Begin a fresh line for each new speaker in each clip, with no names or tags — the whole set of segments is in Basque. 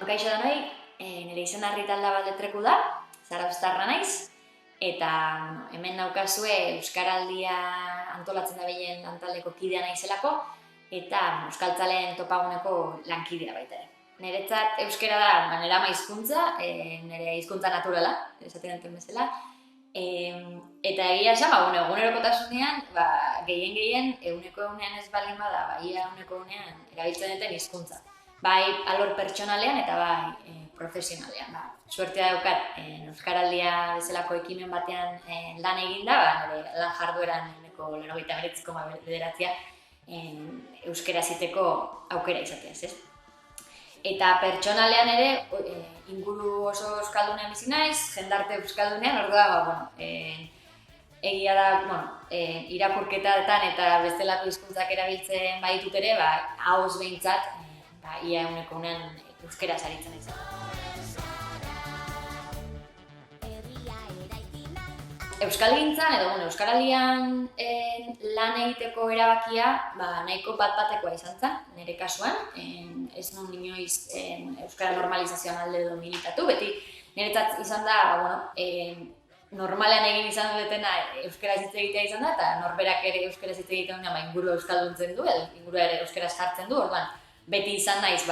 Kaixo danoi, nire izena Ritalda Baldetreku da, Zarauztarra naiz, eta hemen naukazue Euskaraldia antolatzen dabilen lantaldeko kidea naizelako, eta Euskaltzaleen topaguneko lankidea baita ere. Niretzat euskara da nire ama hizkuntza, nire hizkuntza naturala, esaten duten bezala, eta egia esan, egunerokotasunean, gehien ehuneko ehunean ez baldin bada, ia ehuneko ehunean erabiltzen duten hizkuntza. Bai alor pertsonalean eta bai profesionalean. Suertea daukat Euskaraldia bezalako ekimen batean lan eginda, nire lan jardueran ehuneko 99,9 euskara ziteko aukera izateaz, ez? Eta pertsonalean ere inguru oso euskaldunean bizi naiz, jendarte euskaldunean, ordua, egia da, irakurketan eta bestelako hizkuntzak erabiltzen baditut ere, ahoz behintzat, ia ehuneko ehunean euskaraz aritzen naiz. Euskalgintzan edo Euskaraldian lan egiteko erabakia nahiko bat-batekoa izan zen, nire kasuan. Ez nun inoiz euskara normalizazioan alde edo militatu, beti niretzat izan da, normalean egin izan dutena euskaraz hitz egitea izan da, eta norberak ere euskaraz hitz egitea inguru euskalduntzen du, edo ingurua ere euskaraz jartzen du, orduan beti izan naiz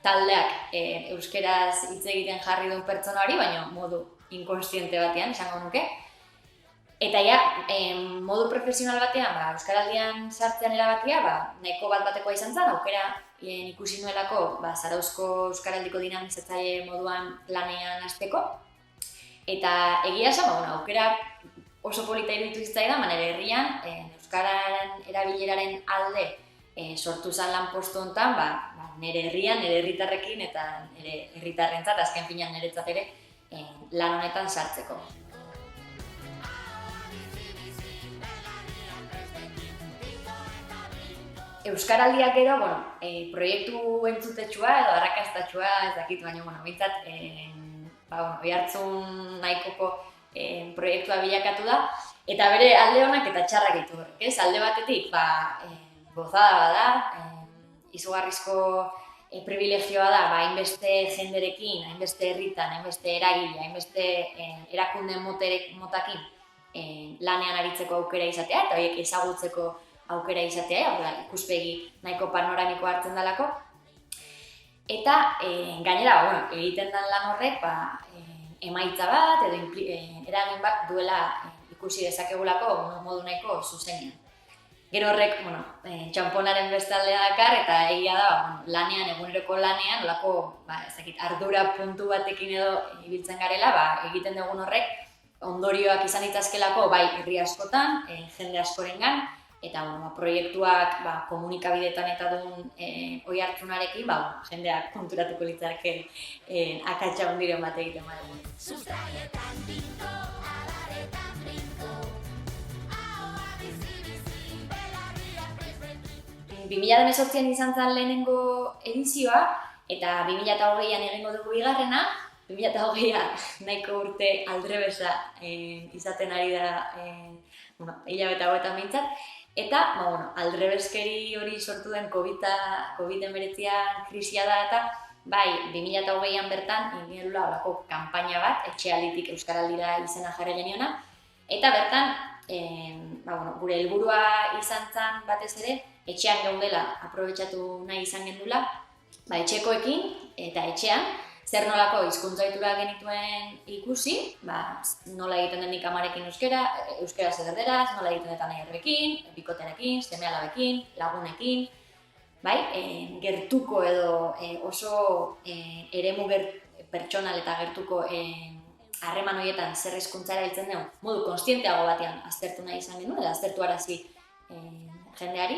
taldeak euskaraz hitz egiten jarri duen pertsona hori, baina modu inkonstiente batean, esango nuke. Eta modu profesional batean, Euskaraldian sartzean erabakia, nahiko bat-batekoa izan zen, aukera ikusi nuelako Zarauzko Euskaraldiko dinamizatzaile moduan lanean hasteko. Eta egia esan, aukera oso polita iruditu zitzaidan, nire herrian, euskararen erabileraren alde sortu zen lanpostu honetan, nire herrian, nire herritarrekin eta nire herritarrentzat, azken finean niretzat ere, lan honetan sartzeko. Euskaraldiak gero, proiektu entzutetxua edo arrakastatxua, ez dakit, baina, bintzat, oihartzun nahikoko proiektua bilakatu da, eta bere alde honak eta txarrak ditu horrek, ez? Alde batetik, gozada bada, izugarrizko privilegioa da, hainbeste jenderekin, hainbeste herritan, hainbeste eragile, hainbeste erakunde motakin lanean aritzeko aukera izatea, eta horiek ezagutzeko aukera izatea, ikuspegi nahiko panoramiko hartzen dalako. Eta gainera, egiten den lan horrek emaitza bat edo eragin bat duela ikusi dezakegulako modu nahiko zuzenean. Gero horrek, txanponaren bestaldea dakar eta egia da, lanean, eguneroko lanean, olako, ardura puntu batekin edo ibiltzen garela, egiten dugun horrek ondorioak izan ditzazkelako bai herri askotan, jende askorengan, eta proiektuak komunikabideetan eta duen oihartzunarekin, jendeak konturatuko litzake akatsa hondiren bat egiten badugu. 2018an izan zen lehenengo edizioa, eta 2020an egingo dugu bigarrena. 2020a nahiko urte aldrebesa izaten ari da hilabete hauetan behintzat. Eta, aldrebeskeri hori sortu den COVID-19 krisia da eta, 2020an bertan egin dela horako kanpaina bat, etxealditik Euskaraldira izena jarri geniona. Eta bertan, gure helburua izan zen batez ere, etxean geundela aprobetxatu nahi izan gendula, etxekoekin eta etxean, zer nolako hizkuntza ohitura genituen ikusi, nola egiten den nik amarekin euskera zederderaz, nola egiten den aiarrekin, bikotearekin, seme-alabekin, lagunekin, gertuko edo oso eremu pertsonal eta gertuko harreman horietan zer hizkuntza erabiltzen dugu modu konstienteago batean aztertu nahi izan genuen, edo aztertu arazi jendeari.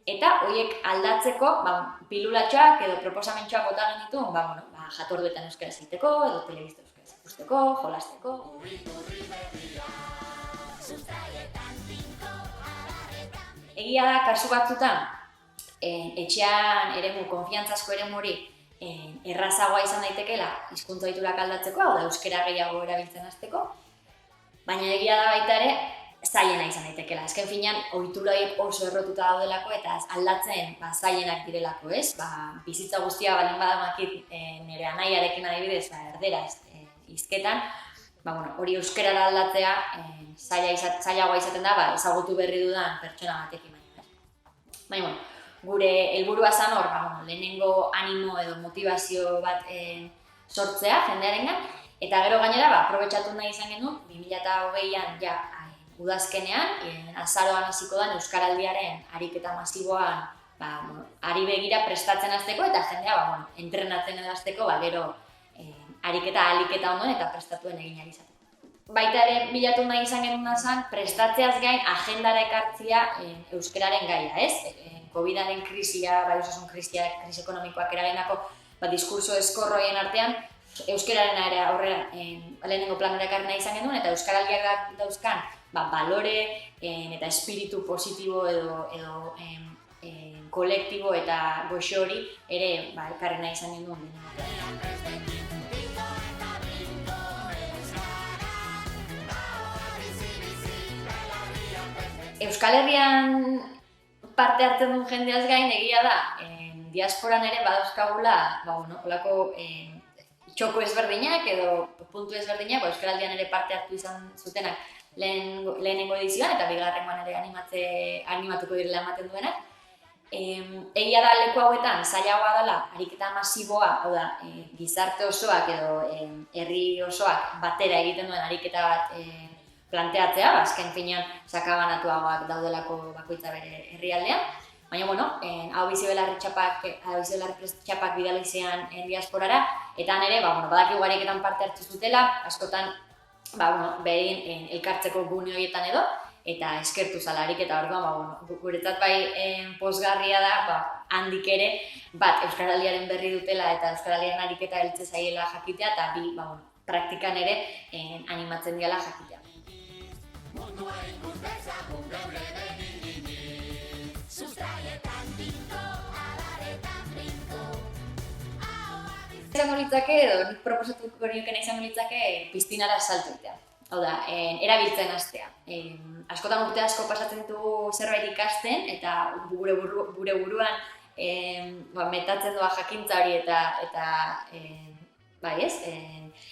Eta horiek aldatzeko, pilulatxoak edo proposamentxoak bota genituen, jatorduetan euskaraz egiteko, edo telebista euskaraz ikusteko, jolasteko. Egia da, kasu batzutan, etxean eremu, konfiantzazko eremu hori errazagoa izan daitekeela hizkuntza ohiturak aldatzeko, hau da euskara gehiago erabiltzen hasteko, baina egia da baita ere, zailena izan daitekela. Azken finean, ohitura horiek oso errotuta daudelako eta aldatzen zailenak direlako, ez? Bizitza guztia baldin badamakit nire anaiarekin adibidez, erderaz hizketan, hori euskarara aldatzea zailagoa izaten da, ezagutu berri dudan pertsona batekin baina. Baina, gure helburua zan hor, lehenengo animo edo motivazio bat sortzea jendearengan, eta gero gainera, aprobetxatu nahi izan genuen, 2020an udazkenean, azaroan hasiko den Euskaraldiaren ariketa masiboan ari begira prestatzen hasteko eta jendea entrenatzen edo hasteko gero ariketa aliketa ondoen eta prestatuen egin ahal izateko. Baita ere bilatu nahi izan genuen zen, prestatzeaz gain agendara ekartzea euskararen gaia, ez? Covidaren krisia, osasun krisi ekonomikoak eraginako diskurso eskorroien artean, euskararen ere aurrera lehenengo planera ekarri nahi izan genuen eta euskaraldiak dauzkan balore eta espiritu positibo edo kolektibo eta goxo hori ere ekarri nahi izan genuen. Euskal Herrian parte hartzen duen jendeaz gain egia da, diasporan ere badauzkagula, holako txoko ezberdinak edo puntu ezberdinak, Euskaraldian ere parte hartu izan zutenak lehenengo edizioan eta bigarrengoan ere animatuko direla ematen duenak. Egia da leku hauetan zailagoa dela ariketa masiboa, hau da, gizarte osoak edo herri osoak batera egiten duen ariketa bat planteatzea, azken finean sakabanatuagoak daudelako bakoitza bere herrialdean. Baina, hau bizi-belarri txapak bidali zean diasporara, eta nire, badakigu ariketan parte hartu zutela, askotan, behin elkartzeko gune horietan edo, eta eskertu zala ariketa orduan, guretzat pozgarria da, handik ere, bat Euskaraldiaren berri dutela eta Euskaraldiaren ariketa heltze zaiela jakitea, eta bi, praktikan ere animatzen diala jakitea. Izango litzake, edo nik proposatuko niokena izango litzake, piztinara salto egitea. Hau da, erabiltzen hastea. Askotan urte asko pasatzen ditugu zerbait ikasten, eta gure buruan metatzen doa jakintza hori eta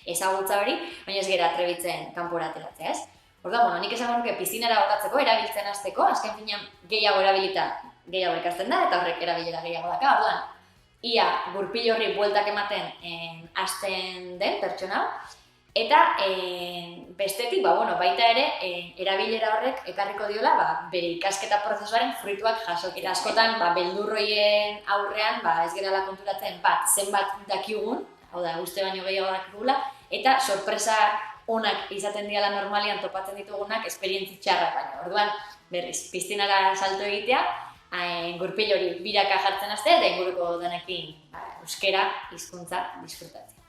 ezagutza hori, baina ez gera atrebitzen kanpora ateratzea, ez? Orduan, nik esango nuke piztinara botatzeko, erabiltzen hasteko, azken finean gehiago erabilita gehiago ikasten da, eta horrek erabilera gehiago daka, orduan, ia gurpil horri bueltak ematen hasten den pertsona, eta bestetik, baita ere, erabilera horrek ekarriko diola bere ikasketa prozesuaren fruituak jaso. Eta askotan, beldurroien aurrean, ez gerala konturatzen zenbat dakigun, hau da, uste baino gehiago dakigula, eta sorpresa onak izaten diala normalian topatzen ditugunak esperientzi txarrak baino. Orduan, berriz, piztinara salto egitea, gurpil hori biraka jartzen hastea eta inguruko denekin euskara hizkuntza disfrutatzea.